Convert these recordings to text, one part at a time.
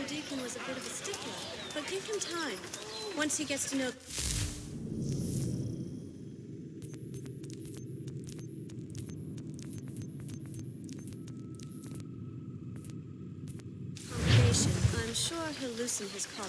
deacon was a bit of a stickler, but give him time. Once he gets to know... congregation, I'm sure he'll loosen his collar.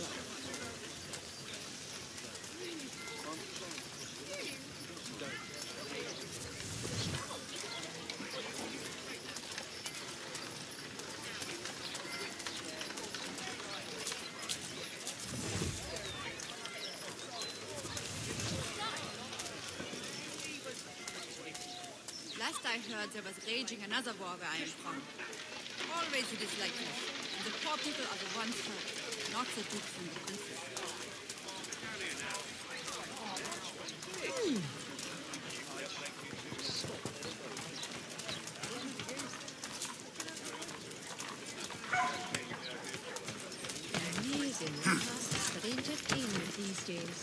Last I heard, there was raging another war where I am from. Always it is like this. The poor people are the ones hurt, not the dukes and the princes. Amazing tasks for entertainment these days.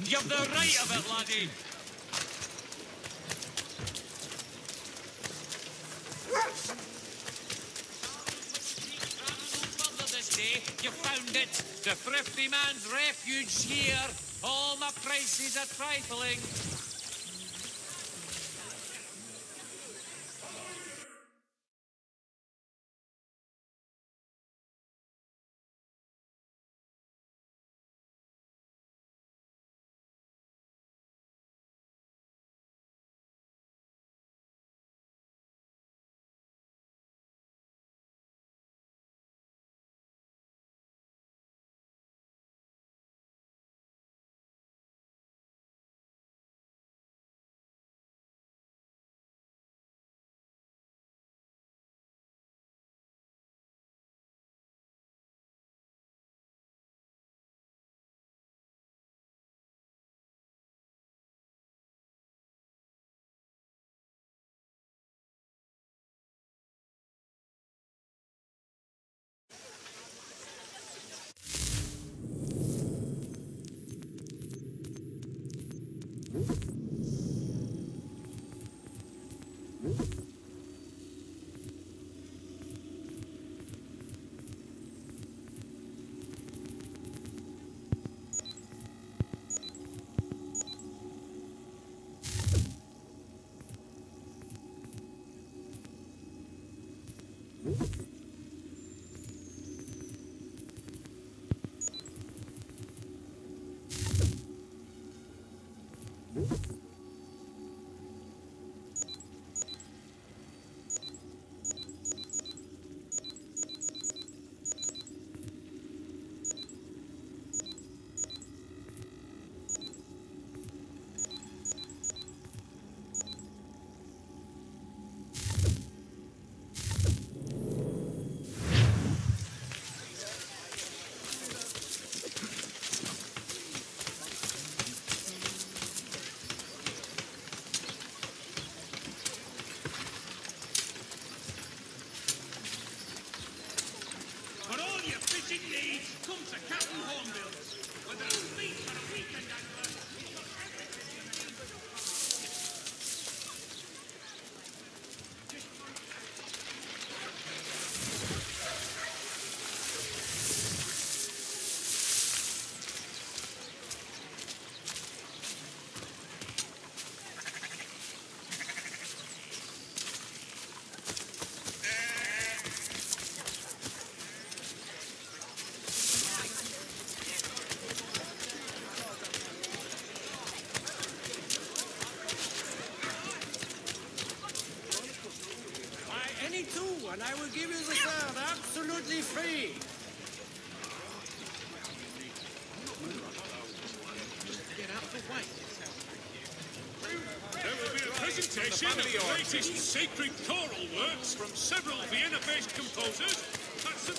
You've the right of it, laddie. You found it. The thrifty man's refuge here. All my prices are trifling. and I will give you the third absolutely free. There will be a presentation of the latest sacred choral works from several Vienna-based composers. That's the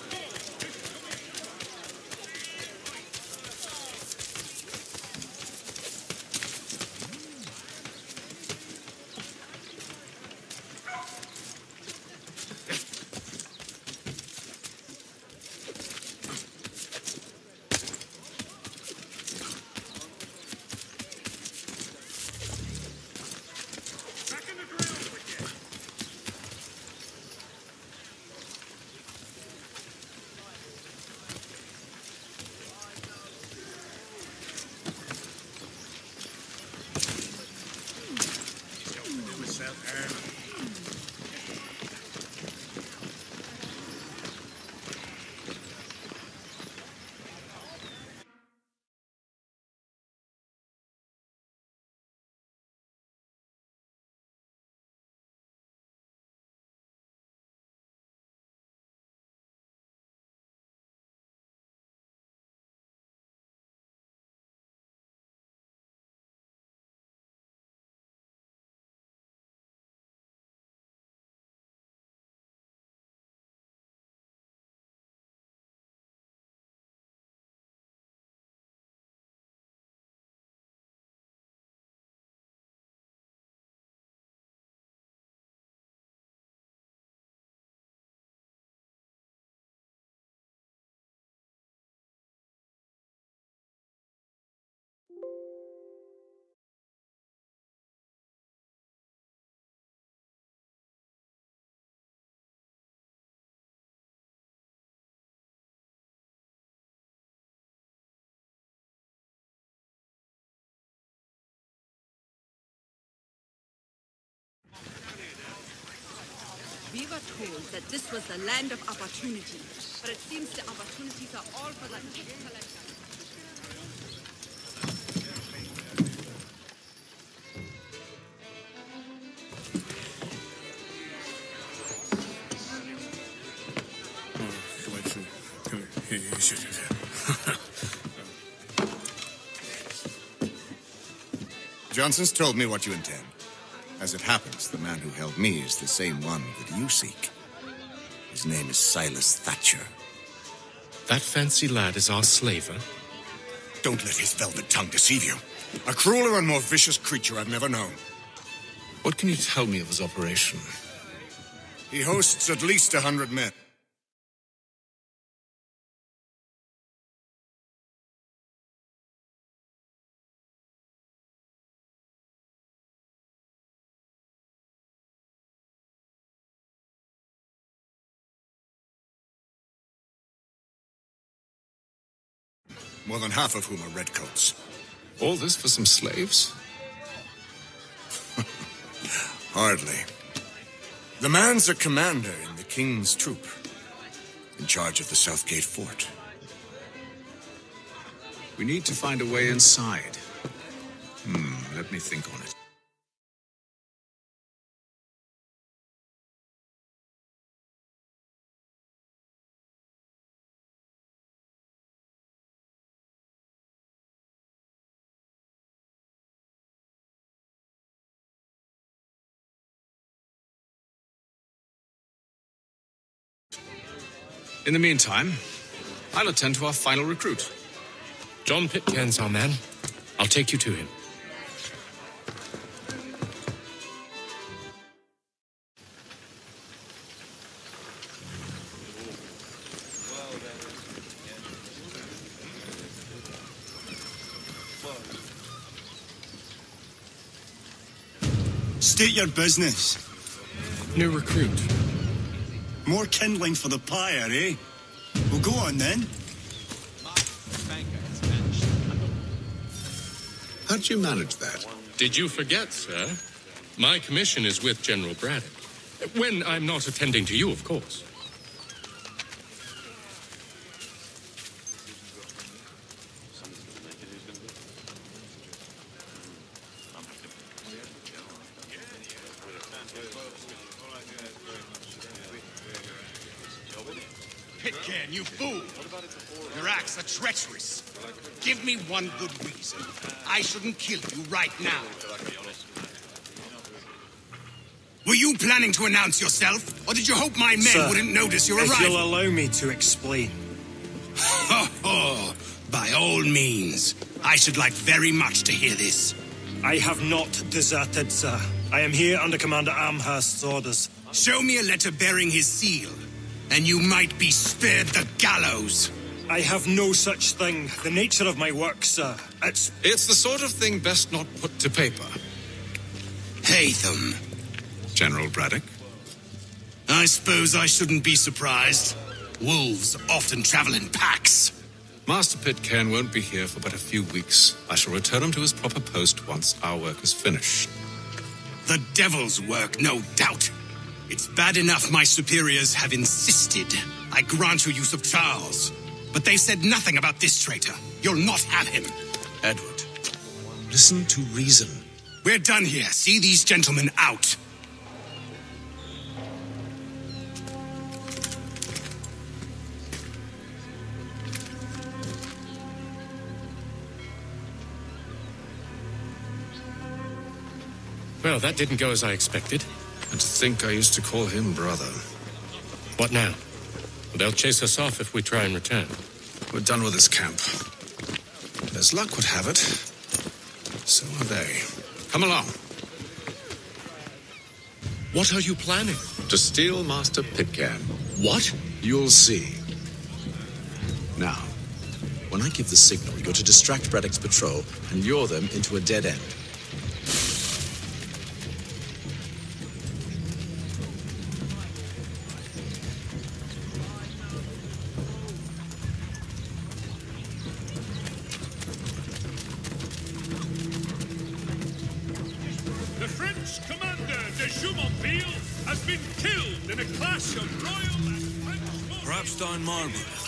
We were told that this was the land of opportunity, but it seems the opportunities are all for the tax collector. Johnson's told me what you intend. As it happens, the man who held me is the same one that you seek. His name is Silas Thatcher. That fancy lad is our slaver? Don't let his velvet tongue deceive you. A crueler and more vicious creature I've never known. What can you tell me of his operation? He hosts at least 100 men. More than half of whom are redcoats. All this for some slaves? Hardly. The man's a commander in the king's troop, in charge of the Southgate fort. We need to find a way inside. Let me think on it. In the meantime, I'll attend to our final recruit. John Pitcairn's our man. I'll take you to him. State your business. New recruit. More kindling for the pyre, eh? Well, go on then. How'd you manage that? Did you forget, sir? My commission is with General Braddock. When I'm not attending to you, of course. Pitcairn, you fool! Your acts are treacherous. Give me one good reason. I shouldn't kill you right now. Were you planning to announce yourself, or did you hope my men wouldn't notice your arrival? If you'll allow me to explain. By all means. I should like very much to hear this. I have not deserted, sir. I am here under Commander Amherst's orders. Show me a letter bearing his seal, and you might be spared the gallows. I have no such thing. The nature of my work, sir. It's the sort of thing best not put to paper. Haytham. General Braddock? I suppose I shouldn't be surprised. Wolves often travel in packs. Master Pitcairn won't be here for but a few weeks. I shall return him to his proper post once our work is finished. The devil's work, no doubt. It's bad enough my superiors have insisted I grant you use of Charles. But they've said nothing about this traitor. You'll not have him. Edward, listen to reason. We're done here. See these gentlemen out. Well, that didn't go as I expected. And to think I used to call him brother. What now? They'll chase us off if we try and return. We're done with this camp. As luck would have it, so are they. Come along. What are you planning? To steal Master Pitcairn. What? You'll see. Now, when I give the signal, you're to distract Braddock's patrol and lure them into a dead end.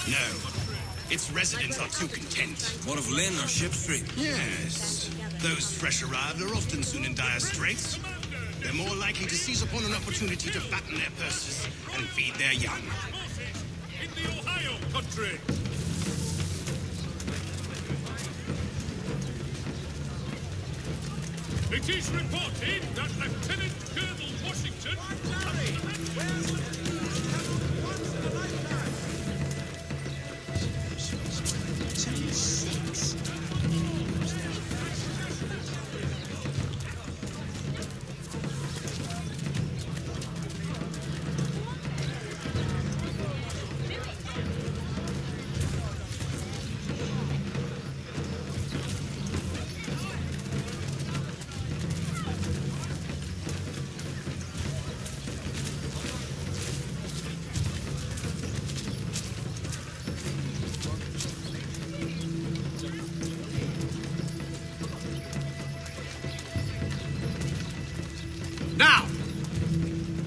No. Its residents are too content. What of Lynn or Ship Street? Yes. Those fresh arrived are often soon in dire straits. They're more likely to seize upon an opportunity to fatten their purses and feed their young. In the Ohio country. It is reported that Lieutenant Colonel Washington... Now!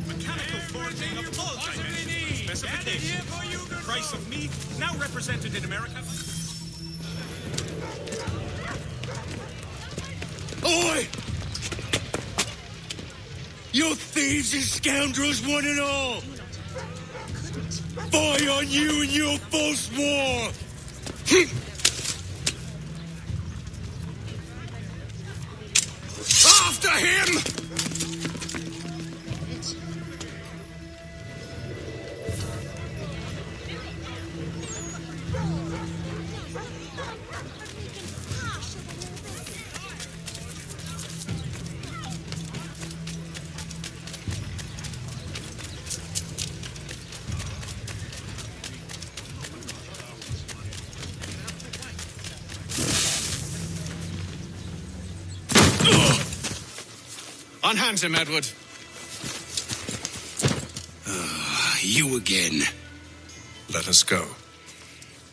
Mechanical forging of all dimensions. Specifications. Price of meat, now represented in America. Oi! You thieves and scoundrels, one and all! Fie on you and your false war! After him! Unhand him, Edward. You again. Let us go.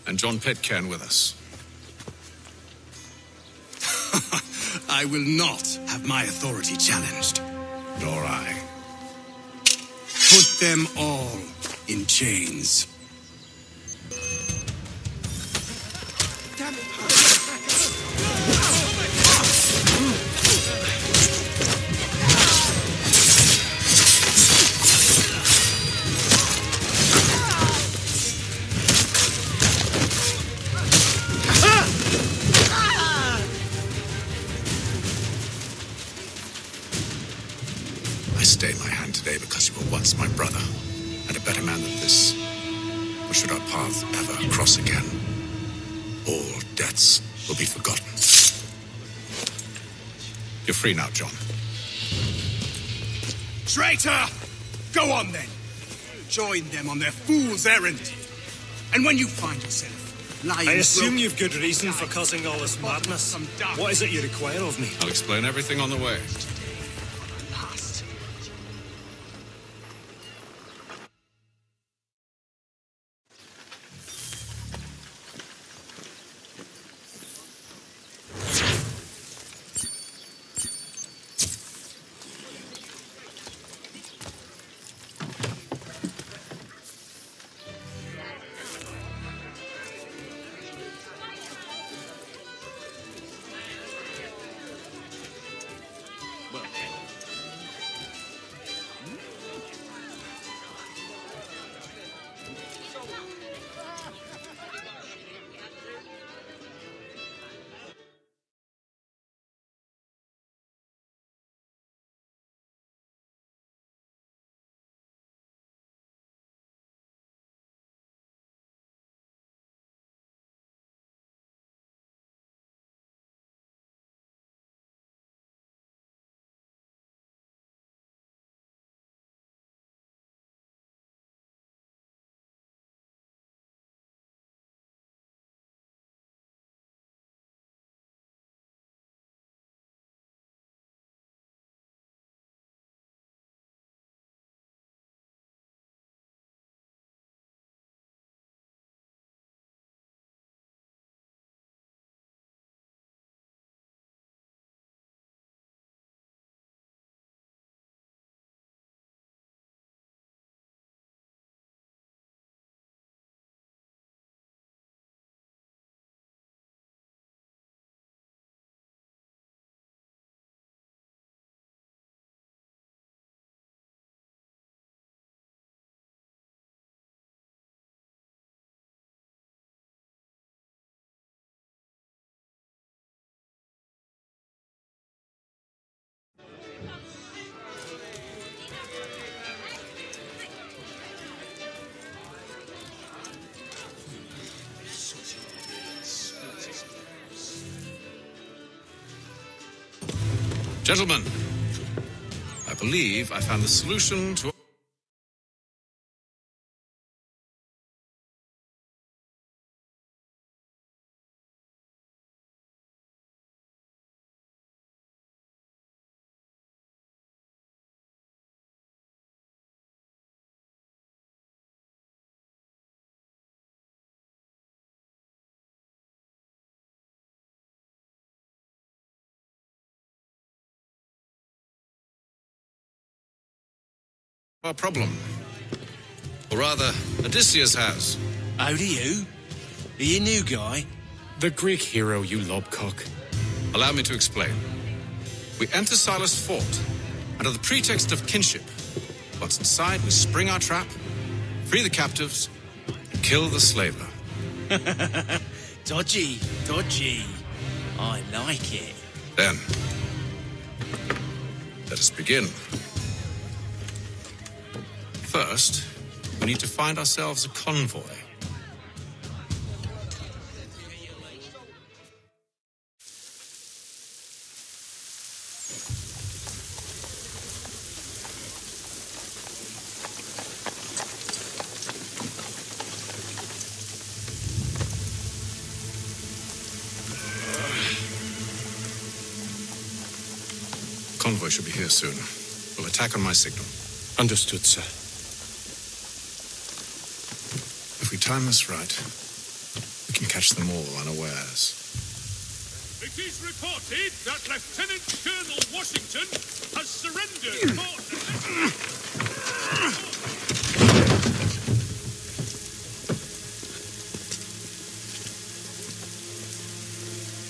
And John Pitcairn with us. I will not have my authority challenged. Nor I. Put them all in chains. stay my hand today because you were once my brother, and a better man than this. Or should our paths ever cross again, all debts will be forgotten. You're free now, John. Traitor! Go on then. Join them on their fool's errand. And when you find yourself lying... I assume you've good reason for causing all this madness. What is it you require of me? I'll explain everything on the way. Gentlemen, I believe I found the solution to... our problem. Or rather, Odysseus has. How do you? Are you new guy? The Greek hero, you lobcock. Allow me to explain. We enter Silas' fort, under the pretext of kinship. Once inside, we spring our trap, free the captives, and kill the slaver. Dodgy, dodgy. I like it. Then, let us begin. First, we need to find ourselves a convoy. Convoy should be here soon. We'll attack on my signal. Understood, sir. If we time this right, we can catch them all unawares. It is reported that Lieutenant Colonel Washington has surrendered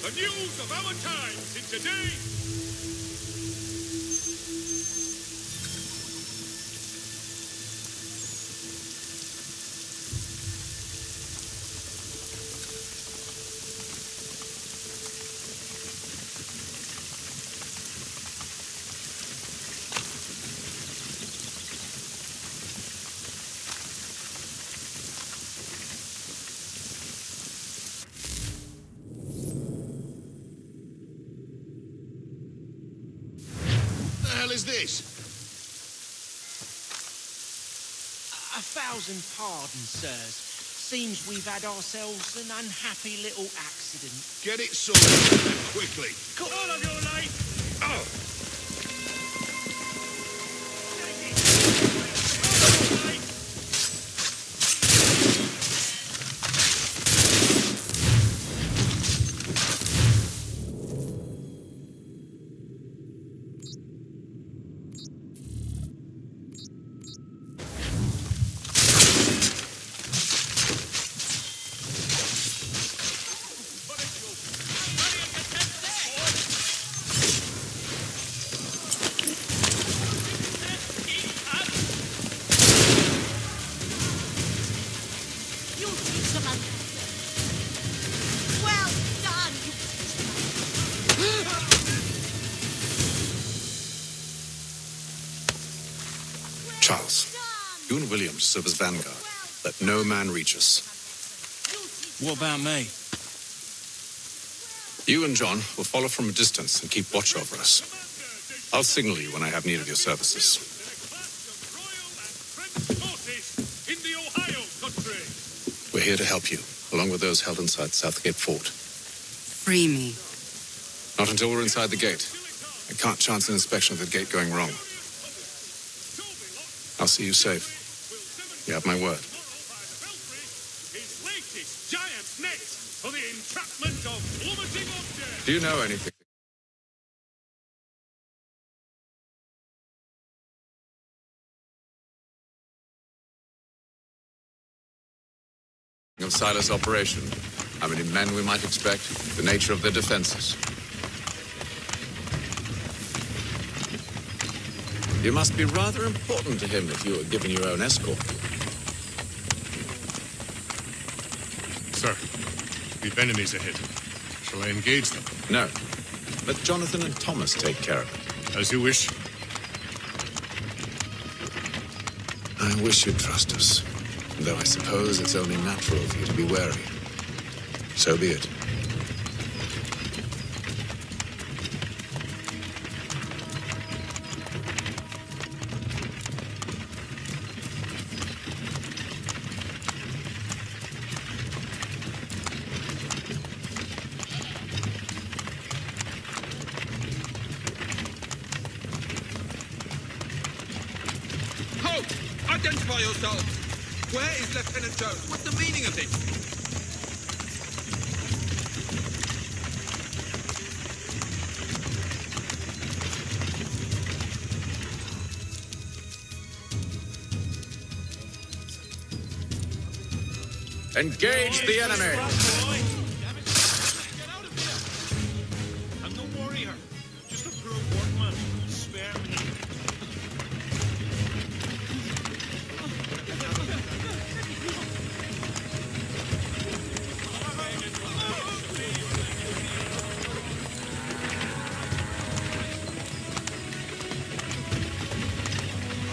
The news of our times in today. this? 1,000 pardons, sirs. Seems we've had ourselves an unhappy little accident. Get it sorted quickly. All of your life! Oh! Charles, you and William serve as vanguard. Let no man reach us. What about me? You and John will follow from a distance and keep watch over us. I'll signal you when I have need of your services. In the Ohio country. We're here to help you, along with those held inside Southgate Fort. Free me. Not until we're inside the gate. I can't chance an inspection of the gate going wrong. I'll see you safe. You have my word. His latest giant net for the entrapment of plummeting objects. Do you know anything of Silas' operation? How many men we might expect? The nature of their defenses? You must be rather important to him if you were given your own escort. Sir, we've enemies ahead. Shall I engage them? No. Let Jonathan and Thomas take care of it. As you wish. I wish you'd trust us, though I suppose it's only natural for you to be wary. So be it. Identify yourselves. Where is Lieutenant Jones? What's the meaning of this? Engage the enemy! I'm no warrior. Just a poor workman. Spare me.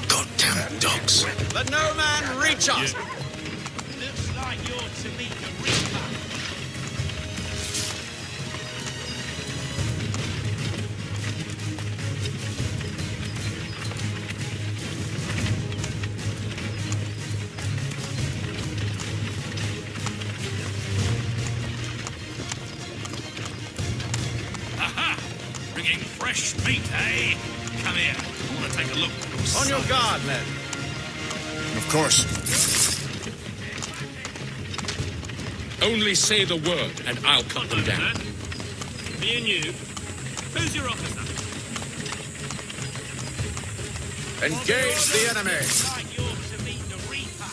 Goddamn dogs. Let no man reach us! Looks like you're to meet the Reaper. Aha! Bringing fresh meat, eh? Come here. I want to take a look. On your guard, men. Of course. Only say the word, and I'll cut them down. Me and you. Who's your officer? Engage the enemy! Like you're to meet the Reaper.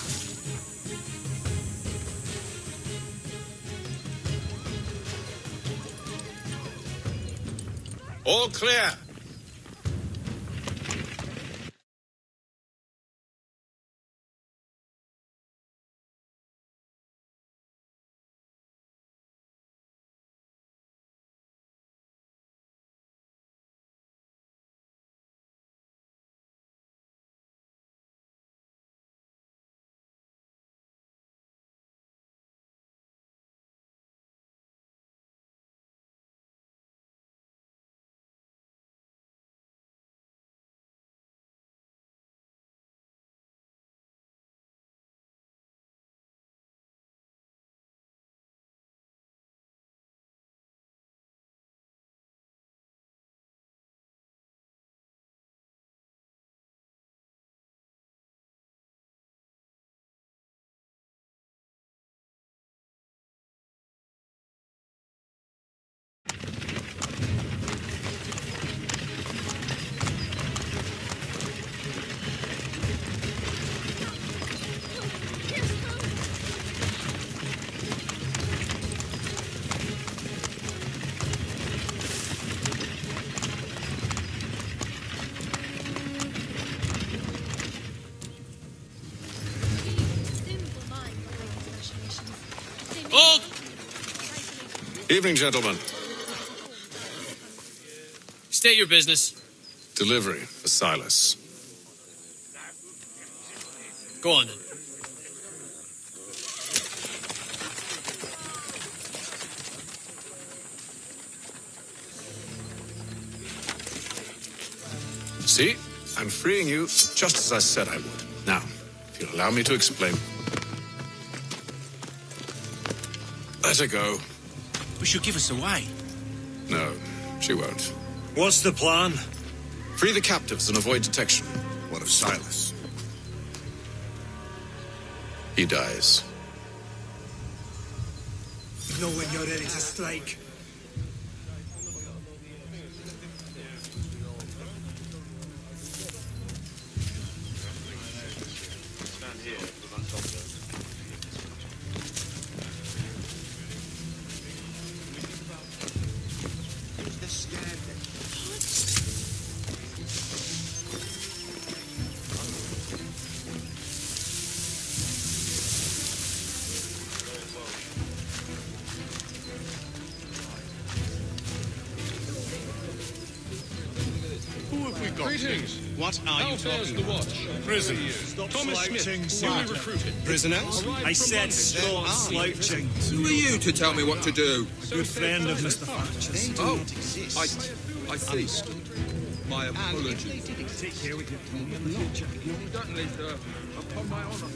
All clear. Evening, gentlemen. State your business. Delivery for Silas. Go on, then. See? I'm freeing you just as I said I would. Now, if you'll allow me to explain. Let her go. But she'll give us away. No, she won't. What's the plan? Free the captives and avoid detection. What of Silas? He dies. Know when you're ready to strike. Greetings. What are you talking about? Prisoners. Thomas Smith, Newly recruited. Prisoners? I said stop slouching. Who are you to tell me what to do? A good friend of Mr. Thatcher's. Oh, I see. My apologies. Take care with your tongue in the future. Certainly, sir. Upon my honor.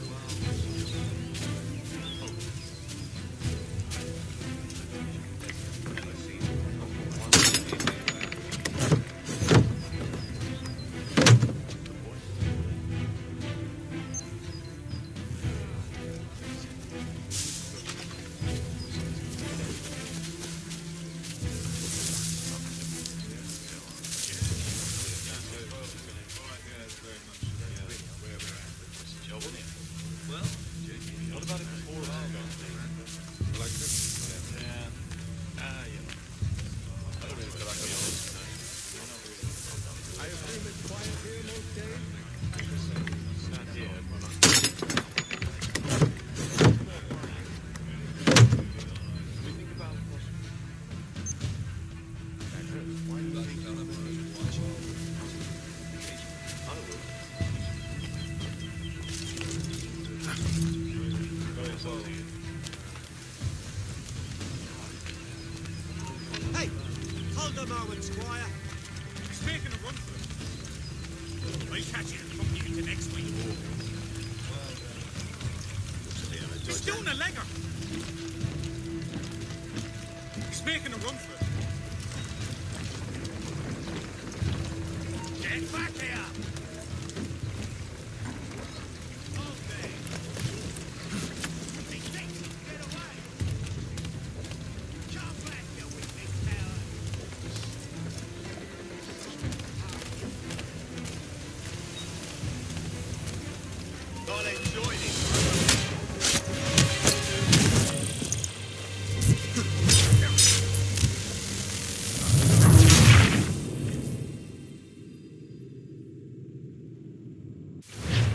Hey, hold a moment, Squire. He's making a run for it. I'll catch you from here to next week. He's doing a legger. He's making a run for it. Get back here!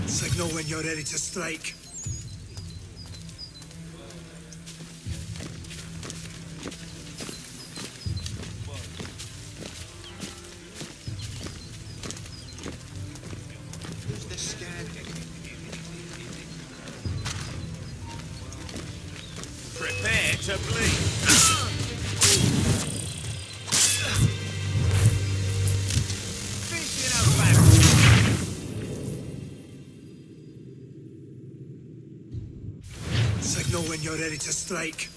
Signal when you're ready to strike. Who's this scared? Prepare to bleed. Signal when you're ready to strike.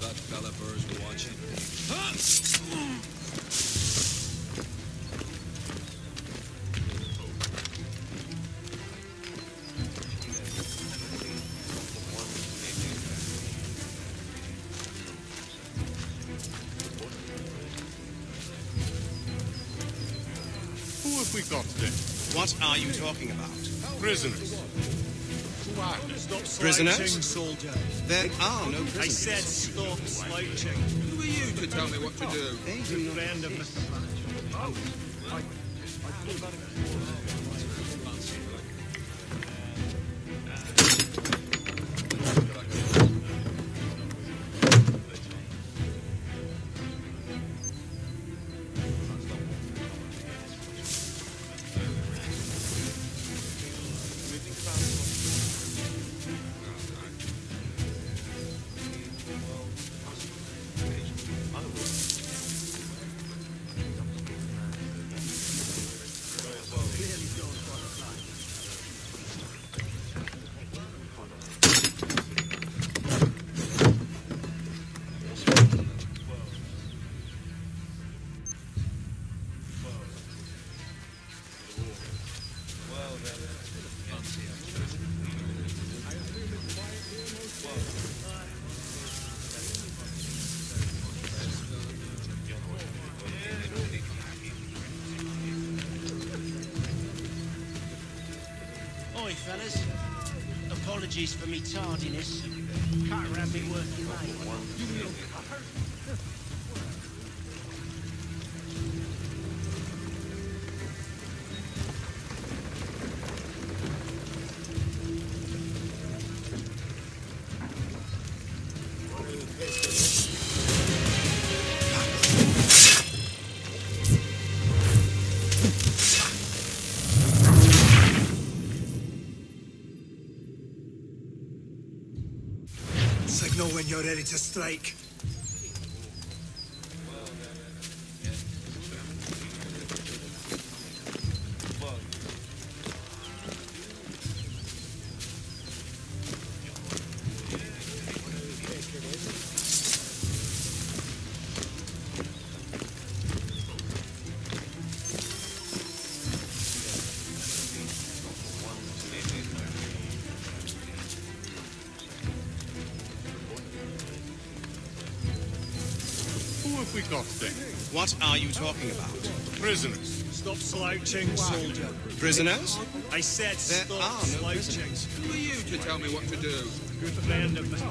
That Gallagher's watching. Who have we got then? What are you talking about? Prisoners. Who are you? Stop Prisoners? slouching, soldier. There are no prisoners. I said stop slouching. Who are you to tell me what to do? Good friend of Mr. Thatcher. Oi, fellas. Apologies for me tardiness. Can't have me working late. Signal when you're ready to strike. We got there. What are you talking about? Prisoners. Stop slouching, soldier. Prisoners? I said There stop are no slouching. Who are you to tell me what to do? Good friend of mine.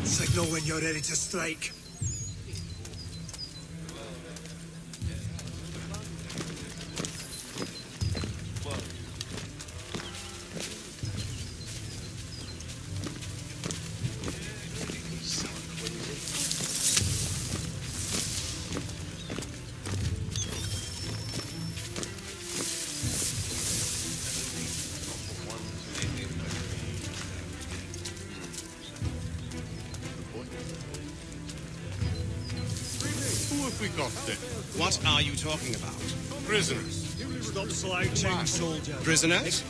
Signal when you're ready to strike. likot, then. What are you talking about? Prisoners. Stop slouching, soldier. Prisoners?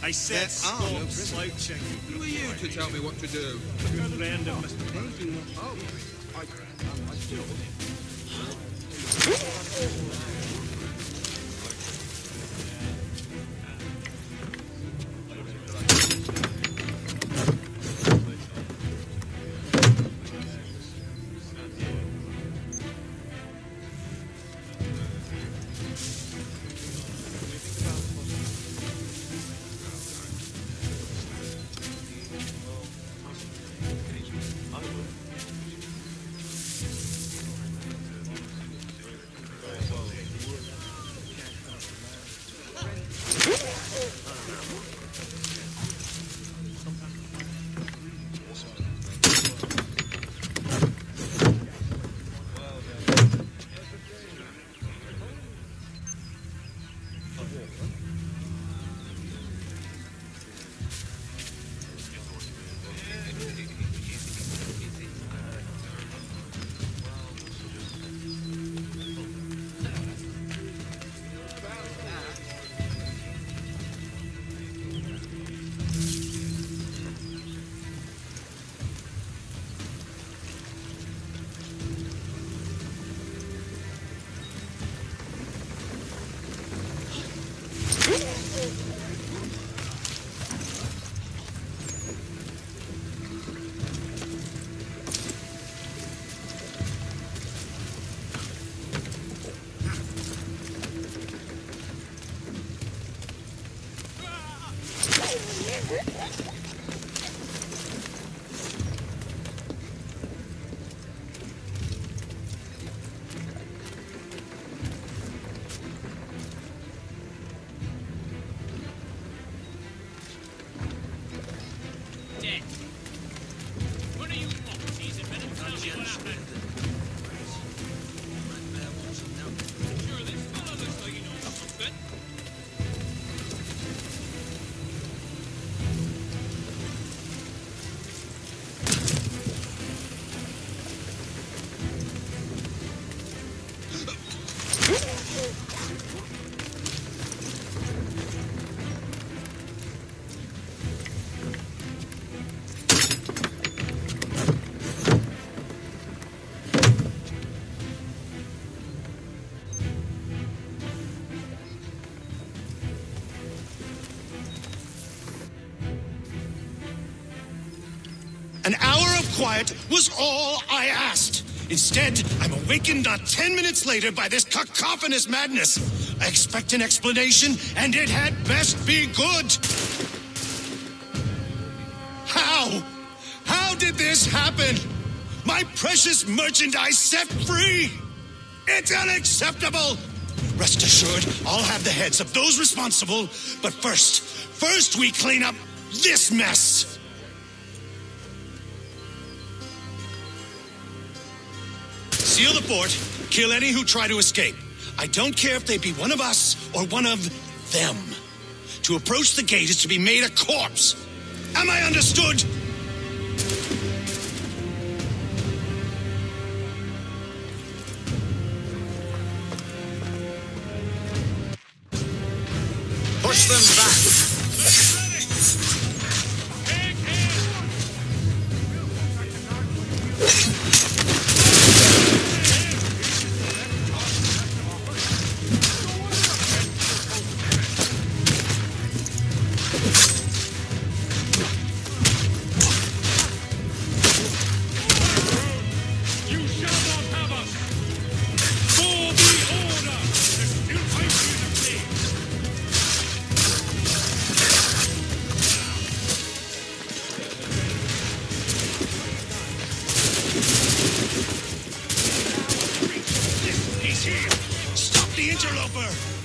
I said stop slouching. Who are you to tell me what to do? Good friend of Mr. Baby. Oh, I still... An hour of quiet was all I asked. Instead, I'm awakened not 10 minutes later by this cacophonous madness. I expect an explanation, and it had best be good. How? How did this happen? My precious merchandise set free! It's unacceptable! Rest assured, I'll have the heads of those responsible, but first we clean up this mess! Seal the fort, kill any who try to escape. I don't care if they be one of us or one of them. To approach the gate is to be made a corpse. Am I understood? Push them back.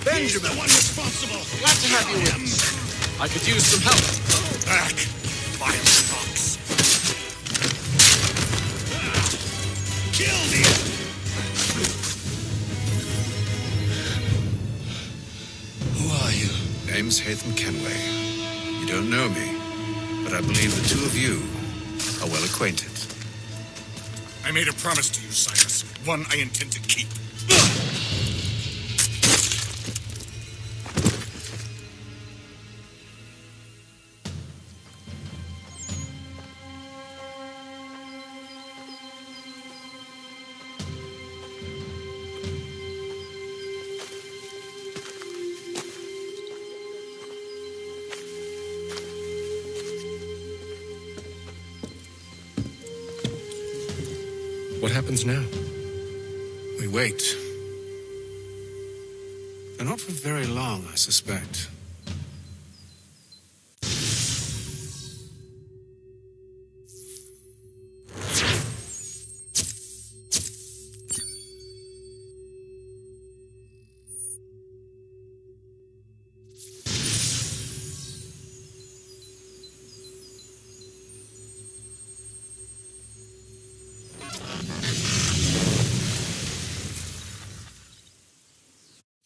Benjamin, the one responsible. Glad to have you with us. I could use some help. Back, vile fox. Kill me. Who are you? Name's Hatham Kenway. You don't know me, but I believe the two of you are well acquainted. I made a promise to you, Cyrus. One I intend to keep. What happens now? We wait. But not for very long, I suspect.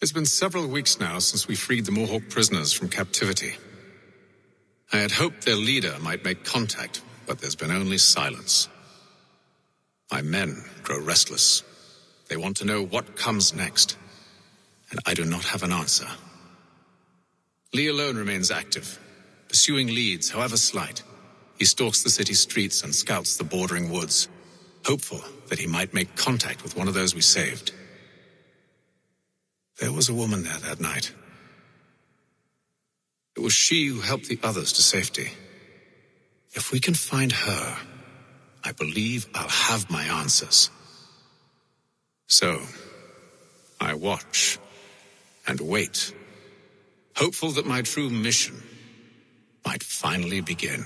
It's been several weeks now since we freed the Mohawk prisoners from captivity. I had hoped their leader might make contact, but there's been only silence. My men grow restless. They want to know what comes next, and I do not have an answer. Lee alone remains active, pursuing leads, however slight. He stalks the city streets and scouts the bordering woods, hopeful that he might make contact with one of those we saved. There was a woman there that night. It was she who helped the others to safety. If we can find her, I believe I'll have my answers. So, I watch and wait, hopeful that my true mission might finally begin.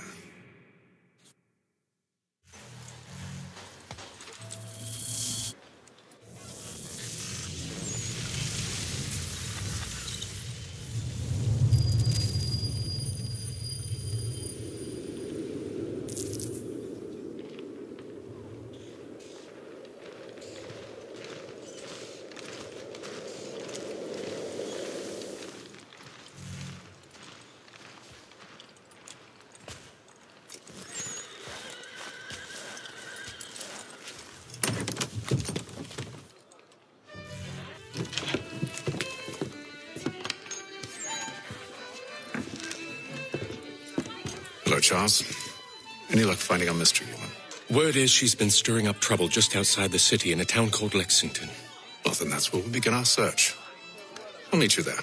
Hello, Charles. Any luck finding our mystery woman? Word is she's been stirring up trouble just outside the city in a town called Lexington. Well, then that's where we'll begin our search. I'll meet you there.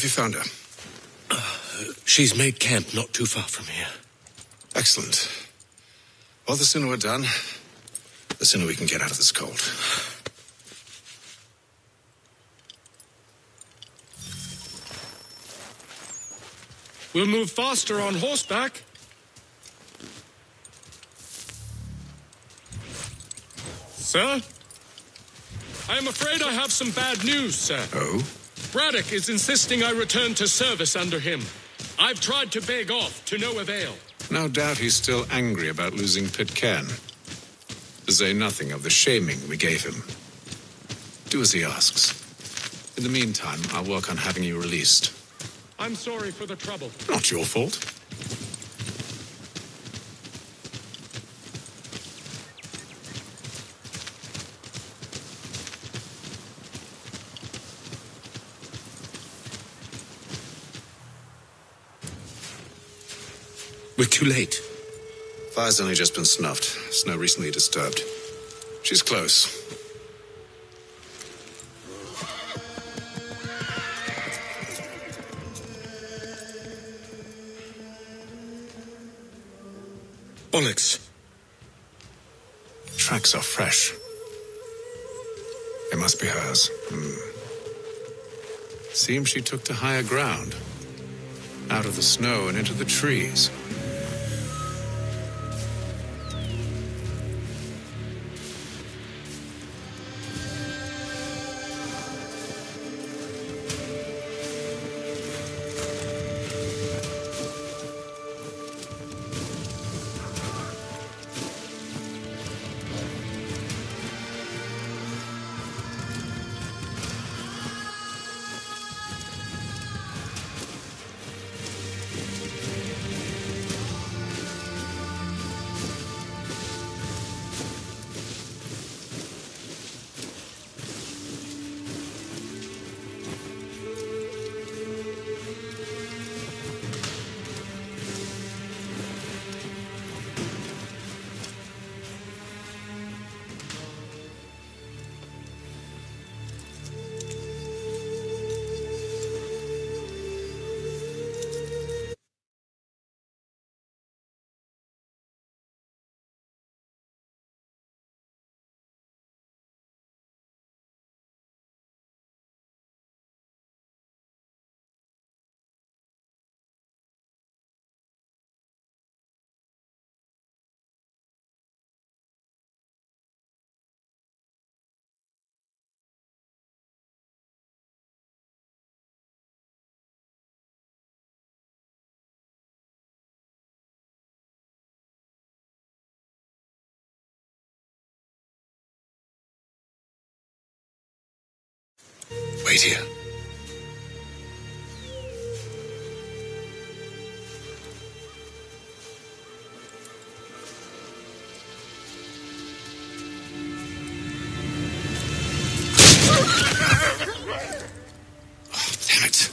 Have you found her? She's made camp not too far from here. Excellent. Well, the sooner we're done, the sooner we can get out of this cold. We'll move faster on horseback. Sir? I am afraid I have some bad news, sir. Oh? Braddock is insisting I return to service under him. I've tried to beg off, to no avail. No doubt he's still angry about losing Pitcairn. To say nothing of the shaming we gave him. Do as he asks. In the meantime, I'll work on having you released. I'm sorry for the trouble. Not your fault. We're too late. Fire's only just been snuffed. Snow recently disturbed. She's close. Bollocks. Tracks are fresh. It must be hers. Seems she took to higher ground. Out of the snow and into the trees. Wait here. Damn it.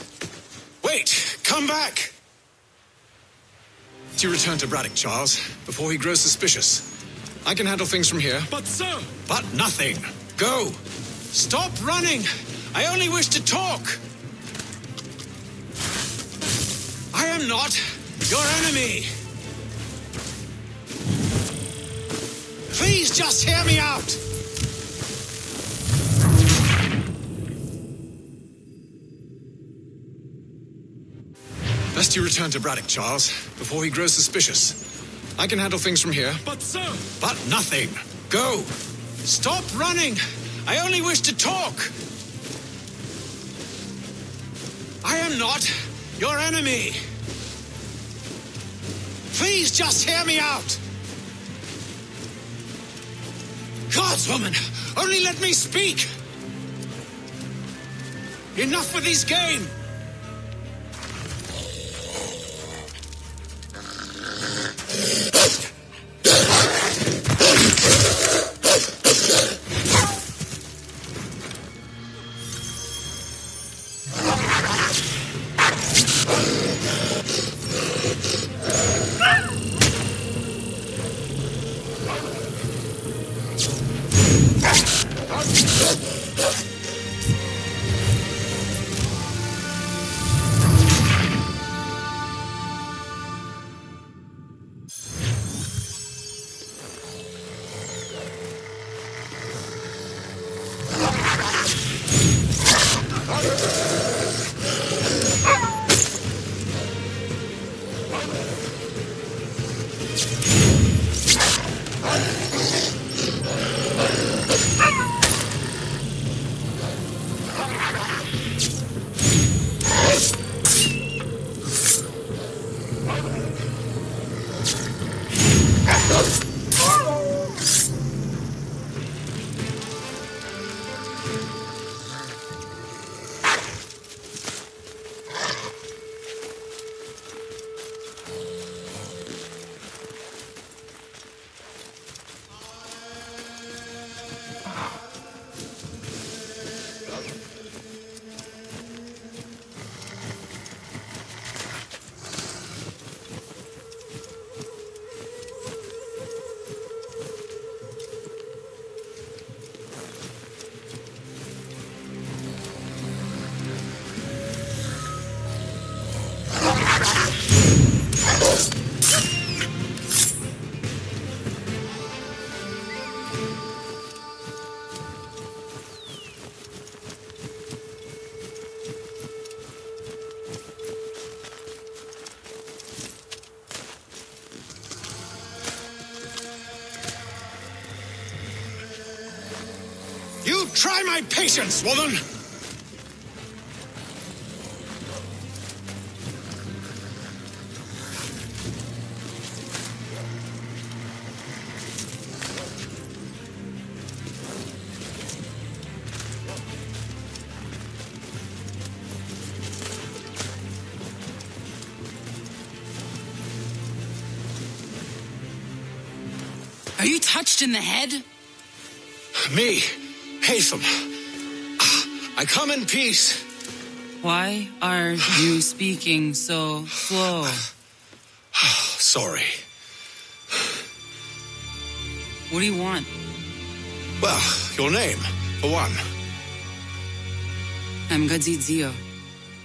Wait! Come back! You return to Braddock, Charles, before he grows suspicious. I can handle things from here. But, sir! But nothing. Go! Stop running! I only wish to talk! I am not your enemy! Please just hear me out! Best you return to Braddock, Charles, before he grows suspicious. I can handle things from here. But, sir! But nothing. Go! Stop running! I only wish to talk! I am not your enemy! Please just hear me out! God's woman, only let me speak! Enough with his game! You try my patience, woman! Are you touched in the head? Me, Haytham. I come in peace. Why are you speaking so slow? Sorry. What do you want? Well, your name, for one. I'm Gadzi Zio.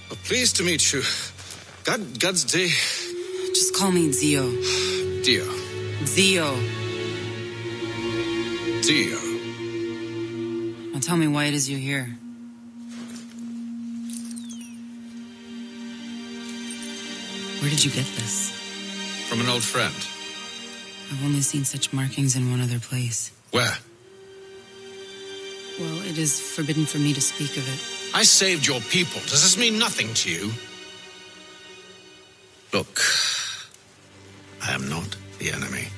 Well, pleased to meet you. Gadzi. Just call me Zio. Dio. Zio. Dio. Now tell me why it is you're here. Where did you get this? From an old friend. I've only seen such markings in one other place. Where? Well, it is forbidden for me to speak of it. I saved your people. Does this mean nothing to you? Look, I am not the enemy.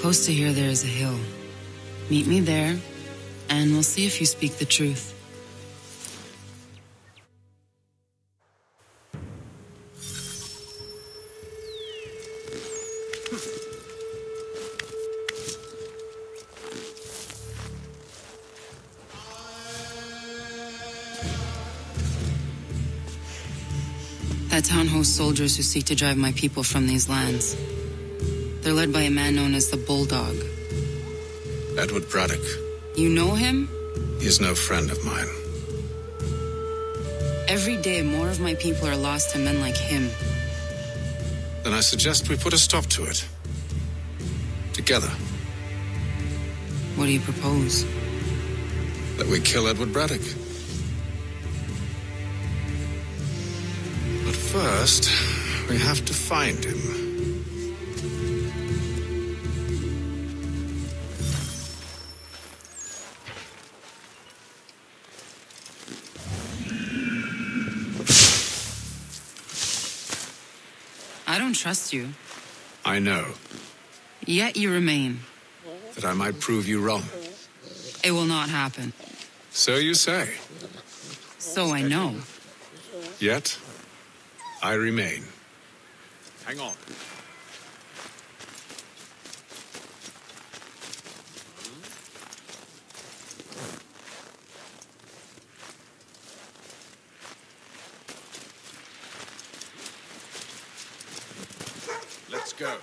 Close to here, there is a hill. Meet me there, and we'll see if you speak the truth. That town hosts soldiers who seek to drive my people from these lands. They're led by a man known as the Bulldog. Edward Braddock. You know him? He is no friend of mine. Every day, more of my people are lost to men like him. Then I suggest we put a stop to it. Together. What do you propose? That we kill Edward Braddock. But first, we have to find him. I don't trust you. I know. Yet you remain. That I might prove you wrong. It will not happen. So you say. So I know. Yet, I remain. Hang on. Let's go.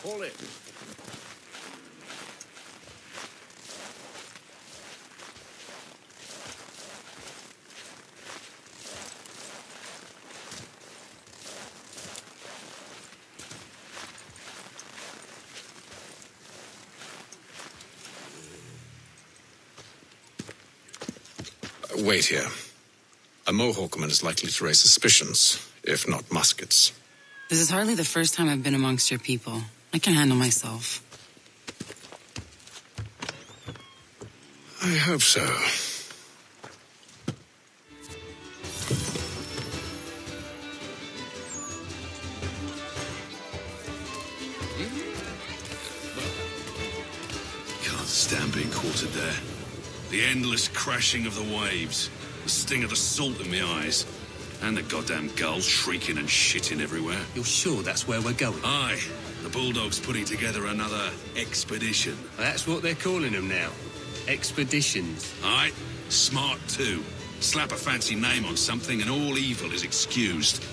Pull it. Wait here. A Mohawkman is likely to raise suspicions, if not muskets. This is hardly the first time I've been amongst your people. I can handle myself. I hope so. Can't stand being quartered there. The endless crashing of the waves, the sting of the salt in my eyes, and the goddamn gulls shrieking and shitting everywhere. You're sure that's where we're going? Aye. The Bulldog's putting together another expedition. That's what they're calling them now. Expeditions. Aye. Smart too. Slap a fancy name on something and all evil is excused.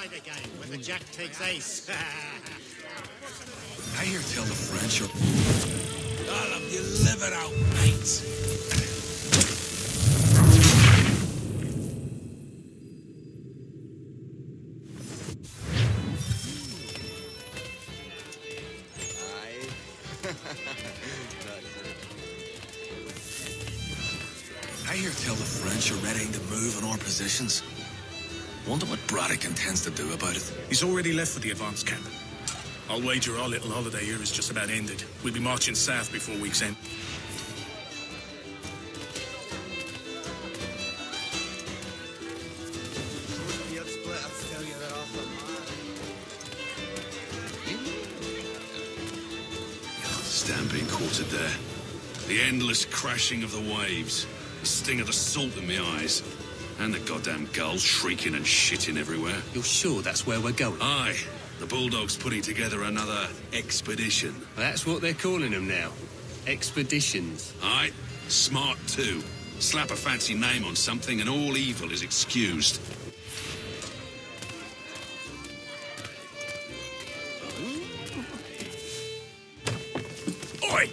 side again when the jack takes ace. I hear tell the French are... All of you live it out, mates. I hear tell the French are readying to move on our positions. Wonder what Braddock intends to do about it. He's already left for the advance camp. I'll wager our little holiday here is just about ended. We'll be marching south before week's end. Stand being quartered there. The endless crashing of the waves. The sting of the salt in my eyes. And the goddamn gulls shrieking and shitting everywhere. You're sure that's where we're going? Aye. The Bulldog's putting together another expedition. That's what they're calling them now. Expeditions. Aye. Smart too. Slap a fancy name on something and all evil is excused. Oi!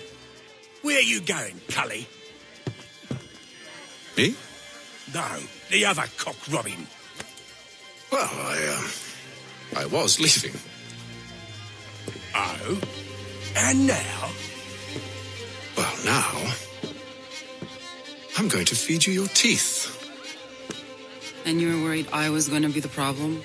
Where you going, Cully? Me? No, the other cock Robin. Well, I was leaving. Oh? And now? Well, now... I'm going to feed you your teeth. And you were worried I was going to be the problem?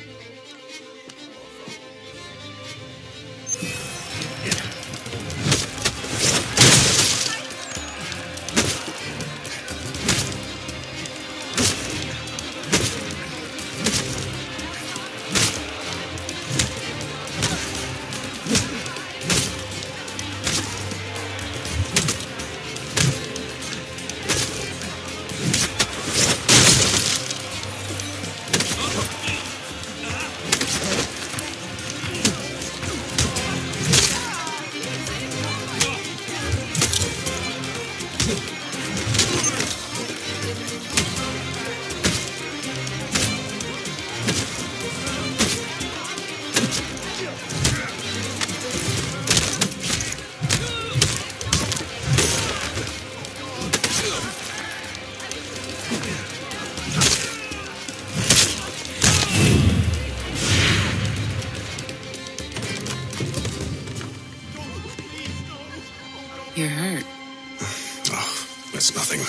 You're hurt. Oh, that's nothing.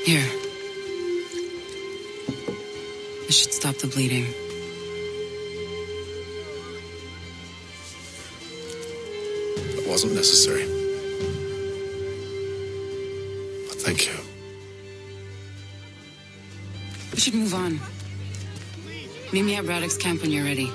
Here. This should stop the bleeding. It wasn't necessary. But thank you. We should move on. Meet me at Braddock's camp when you're ready.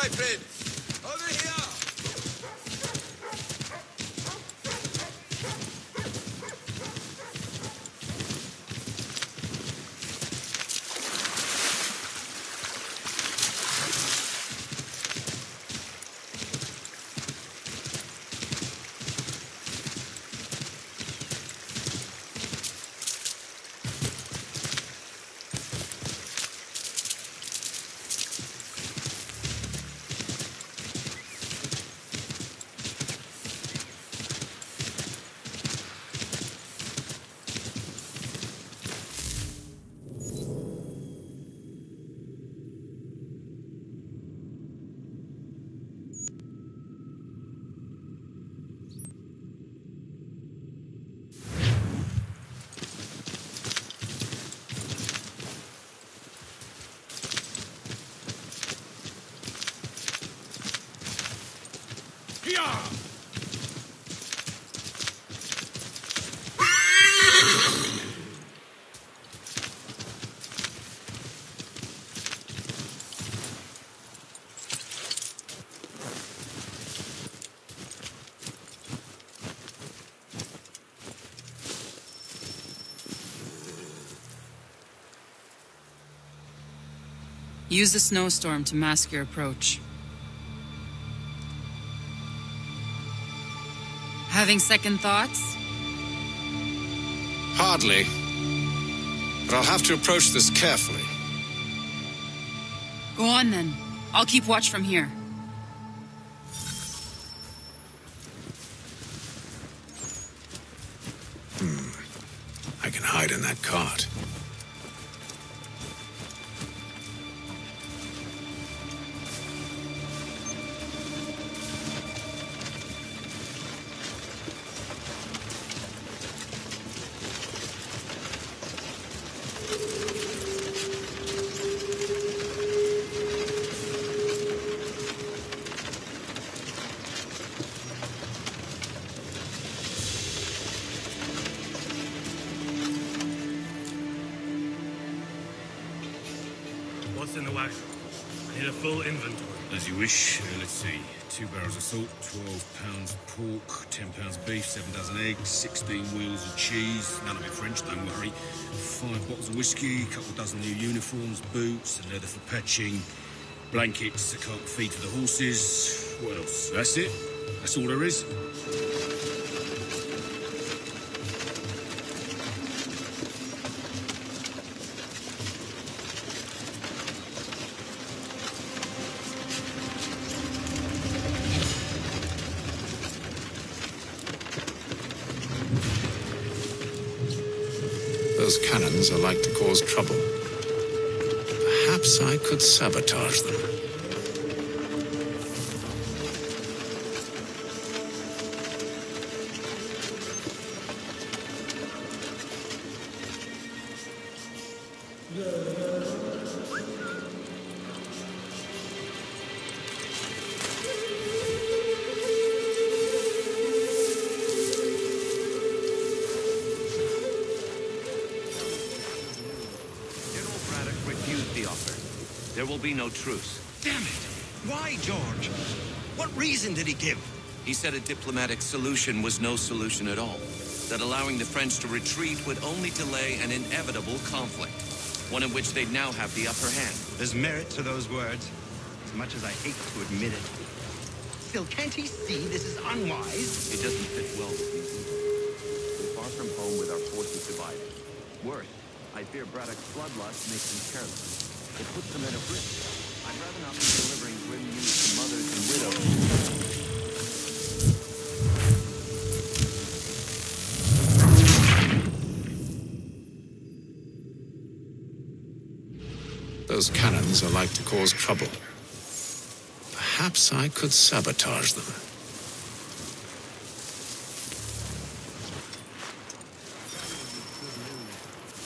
my friend. Over here. Use the snowstorm to mask your approach. Having second thoughts? Hardly. But I'll have to approach this carefully. Go on then. I'll keep watch from here. I can hide in that cart. What's in the wagon? I need a full inventory. As you wish. Let's see. 2 barrels of salt, 12 pounds of pork, 10 pounds of beef, 7 dozen eggs, 16 wheels of cheese. None of it French, don't worry. 5 bottles of whiskey, a couple dozen new uniforms, boots, and leather for patching, blankets, a cart feed for the horses. What else? That's it. That's all there is. Those cannons are like to cause trouble. Perhaps I could sabotage them. There will be no truce. Damn it! Why, George? What reason did he give? He said a diplomatic solution was no solution at all. That allowing the French to retreat would only delay an inevitable conflict. One in which they'd now have the upper hand. There's merit to those words, as much as I hate to admit it. Still, can't he see this is unwise? It doesn't fit well with me either. We're far from home with our forces divided. Worse, I fear Braddock's bloodlust makes them careless. It puts them at a risk. I'd rather not be delivering grim news to mothers and widows. Those cannons are like to cause trouble. Perhaps I could sabotage them.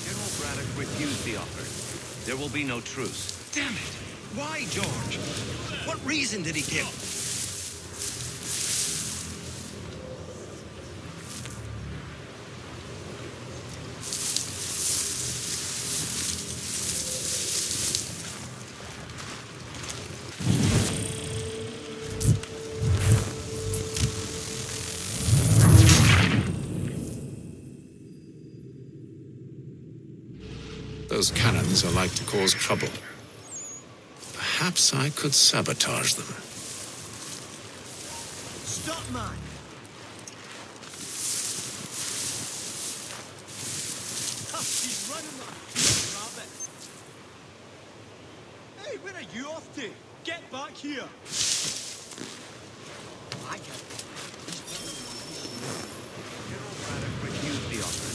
General Braddock refused the offer. There will be no truce. Damn it! Why, George? What reason did he give? Those cannons are like to cause trouble. Perhaps I could sabotage them. Stop, man! He's running like rabbit. Hey, where are you off to? Get back here! I can't. General Braddock refused the offer.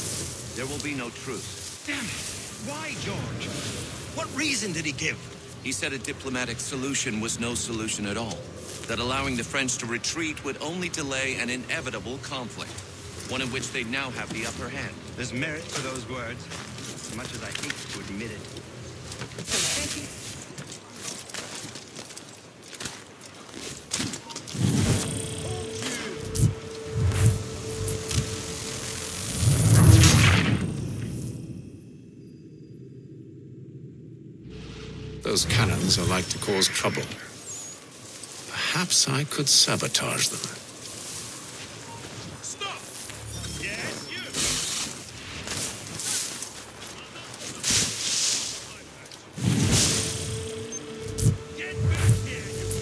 There will be no truce. Damn it! Why, George? What reason did he give? He said a diplomatic solution was no solution at all. That allowing the French to retreat would only delay an inevitable conflict. One in which they now have the upper hand. There's merit to those words, as much as I hate to admit it. Those cannons are like to cause trouble. Perhaps I could sabotage them. Stop! Yes, you! Get back here, you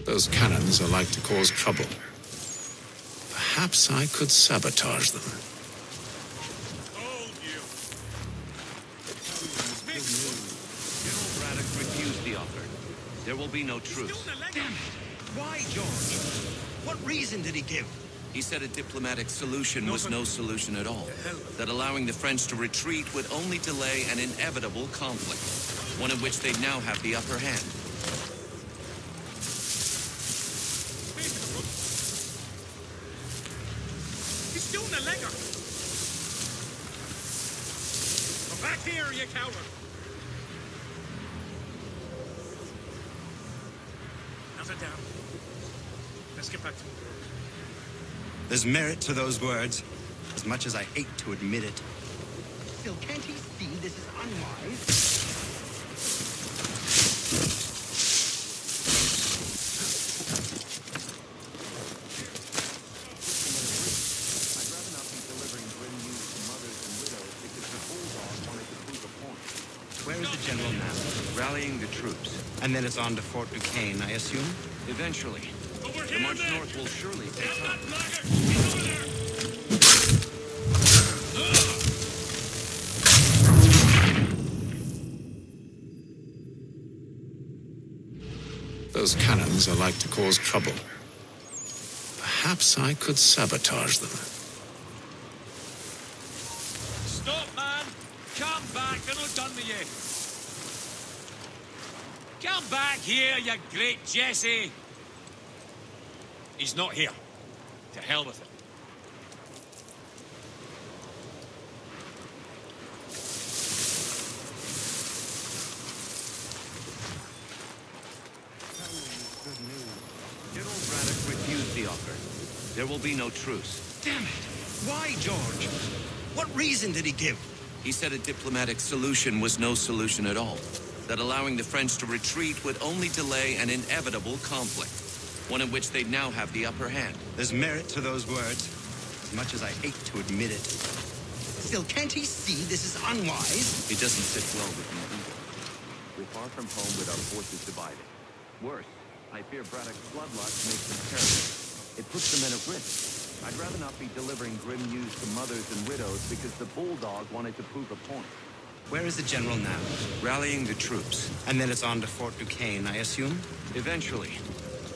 Those cannons are like to cause trouble. Perhaps I could sabotage them. General Braddock refused the offer. There will be no truce. Damn it! Why, George? What reason did he give? He said a diplomatic solution was no solution at all. That allowing the French to retreat would only delay an inevitable conflict. One in which they now have the upper hand. He's still in the legger! Come back here, you coward! Now's it down. Let's get back to work. There's merit to those words, as much as I hate to admit it. Still, can't he see this is unwise? Where is the general now? Rallying the troops. And then it's on to Fort Duquesne, I assume? Eventually. The march north will surely take time. Those cannons are like to cause trouble. Perhaps I could sabotage them. Stop, man! Come back, they're not done with you. Come back here, you great Jesse. He's not here. To hell with it. General Braddock refused the offer. There will be no truce. Damn it! Why, George? What reason did he give? He said a diplomatic solution was no solution at all. That allowing the French to retreat would only delay an inevitable conflict. One in which they now have the upper hand. There's merit to those words, as much as I hate to admit it. Still, can't he see this is unwise? It doesn't sit well with me either. We're far from home with our forces divided. Worse, I fear Braddock's bloodlust makes them careless. It puts the men at risk. I'd rather not be delivering grim news to mothers and widows because the bulldog wanted to prove a point. Where is the general now? Rallying the troops. And then it's on to Fort Duquesne, I assume? Eventually.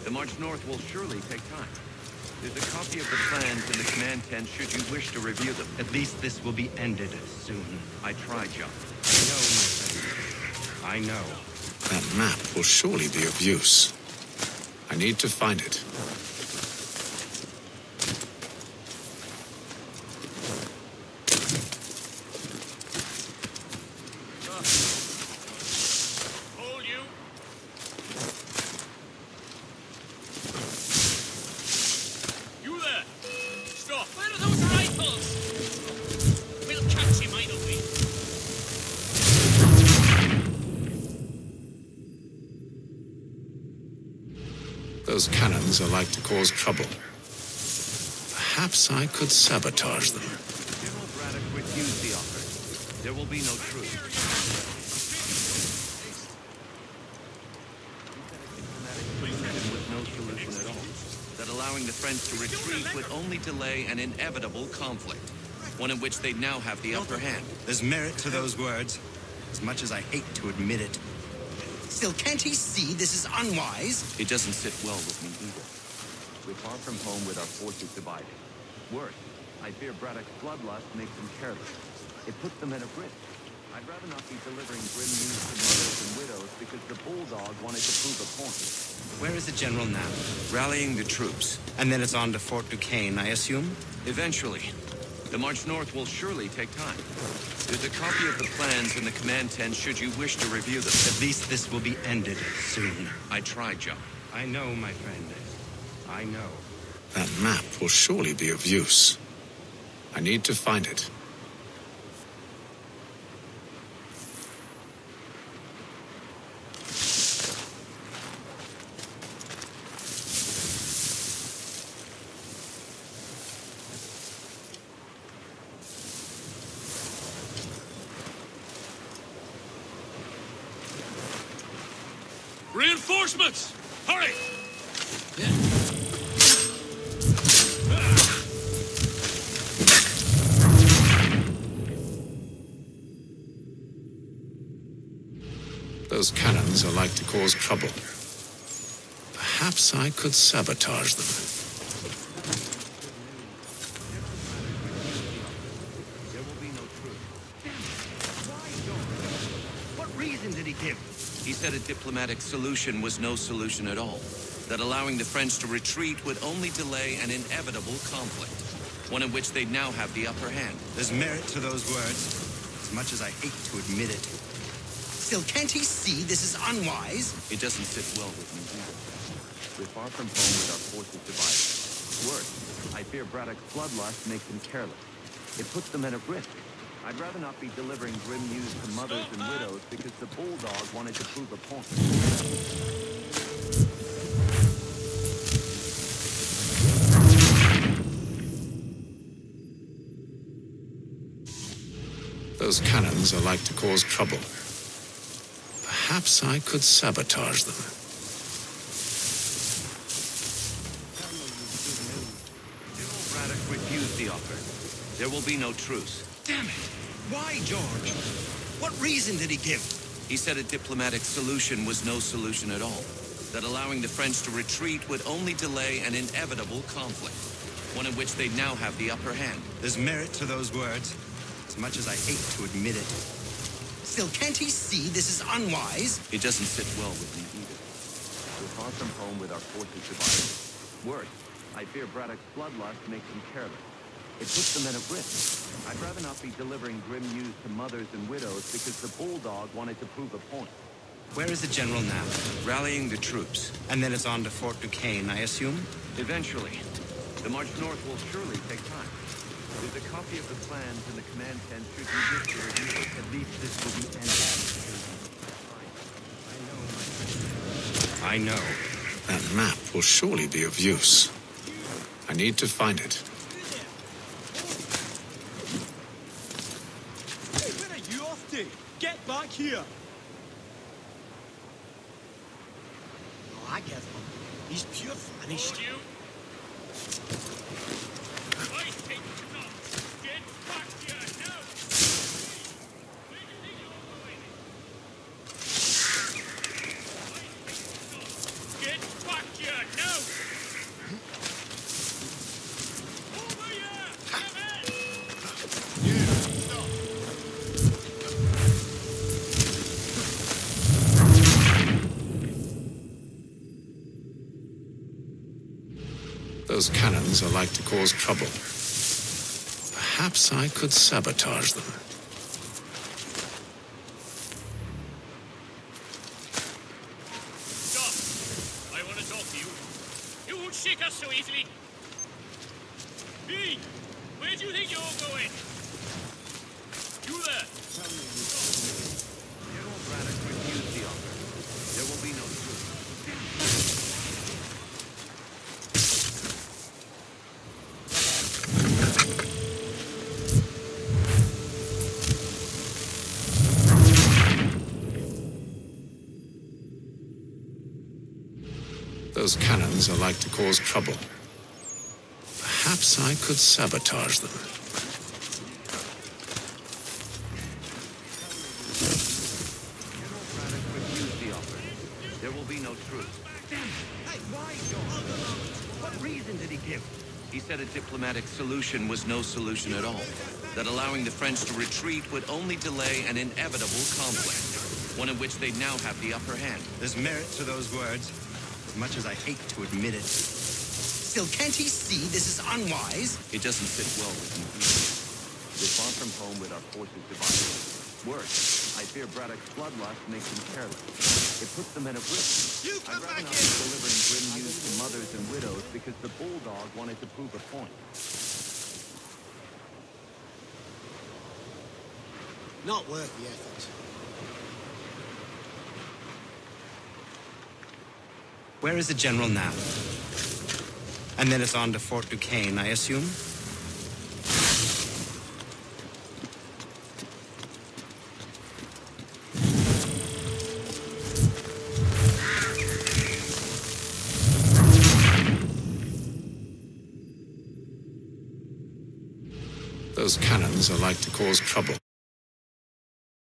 The march north will surely take time. There's a copy of the plans in the command tent should you wish to review them. At least this will be ended soon. I tried, John. I know, my friend. I know. That map will surely be of use. I need to find it. Hold you! You there! Stop! Where are those rifles? We'll catch him either way. Those cannons are like to cause trouble. Perhaps I could sabotage them. General Braddock refused the offer. There will be no truce. With no solution at all. That allowing the French to retreat would only delay an inevitable conflict. One in which they now have the upper hand. There's merit to those words, as much as I hate to admit it. Still, can't he see this is unwise? It doesn't sit well with me either. We're far from home with our forces divided. Worse, I fear Braddock's bloodlust makes them careless. It puts them at a risk. I'd rather not be delivering grim news to mothers and widows because the bulldog wanted to prove a point. Where is the general now? Rallying the troops. And then it's on to Fort Duquesne, I assume? Eventually. The march north will surely take time. There's a copy of the plans in the command tent should you wish to review them. At least this will be ended soon. I tried, John. I know, my friend. I know. That map will surely be of use. I need to find it. Reinforcements! Hurry! Those cannons are like to cause trouble. Perhaps I could sabotage them. There will be no truce. What reason did he give? He said a diplomatic solution was no solution at all. That allowing the French to retreat would only delay an inevitable conflict. One in which they now have the upper hand. There's merit to those words, as much as I hate to admit it. Still, can't he see this is unwise? It doesn't sit well with me either. We're far from home with our forces divided. Worse, I fear Braddock's bloodlust makes them careless. It puts them at a risk. I'd rather not be delivering grim news to mothers and widows because the bulldog wanted to prove a point. Those cannons are like to cause trouble. Perhaps I could sabotage them. General Braddock refused the offer. There will be no truce. Damn it! Why, George? What reason did he give? He said a diplomatic solution was no solution at all. That allowing the French to retreat would only delay an inevitable conflict. One in which they now have the upper hand. There's merit to those words, as much as I hate to admit it. Still, can't he see this is unwise? It doesn't sit well with me either. We're far from home with our forces divided. Worse, I fear Braddock's bloodlust makes them careless. It puts them at a risk. I'd rather not be delivering grim news to mothers and widows because the bulldog wanted to prove a point. Where is the general now? Rallying the troops. And then it's on to Fort Duquesne, I assume? Eventually. The march north will surely take time. There's a copy of the plans in the command tent should you wish to review it. At least this will be ended. I know. That map will surely be of use. I need to find it. Hey, where are you off to? Get back here! Oh, I get him. He's pure vanished. Those cannons are like to cause trouble. Perhaps I could sabotage them. Stop! I want to talk to you. You won't shake us so easily. Hey! Where do you think you're going? You there! General Braddock refused the offer. There will be no truce. Those cannons are like to cause trouble. Perhaps I could sabotage them. There will be no truce. Hey, why, John? What reason did he give? He said a diplomatic solution was no solution at all. That allowing the French to retreat would only delay an inevitable conflict, one in which they now have the upper hand. There's merit to those words, as much as I hate to admit it. Still, can't he see this is unwise? It doesn't sit well with him either. We're far from home with our forces divided. Worse, I fear Braddock's bloodlust makes them careless. It puts them at a risk. I'd rather not be delivering grim news to mothers and widows because the bulldog wanted to prove a point. Not worth the effort. Where is the general now? And then it's on to Fort Duquesne, I assume? Those cannons are like to cause trouble.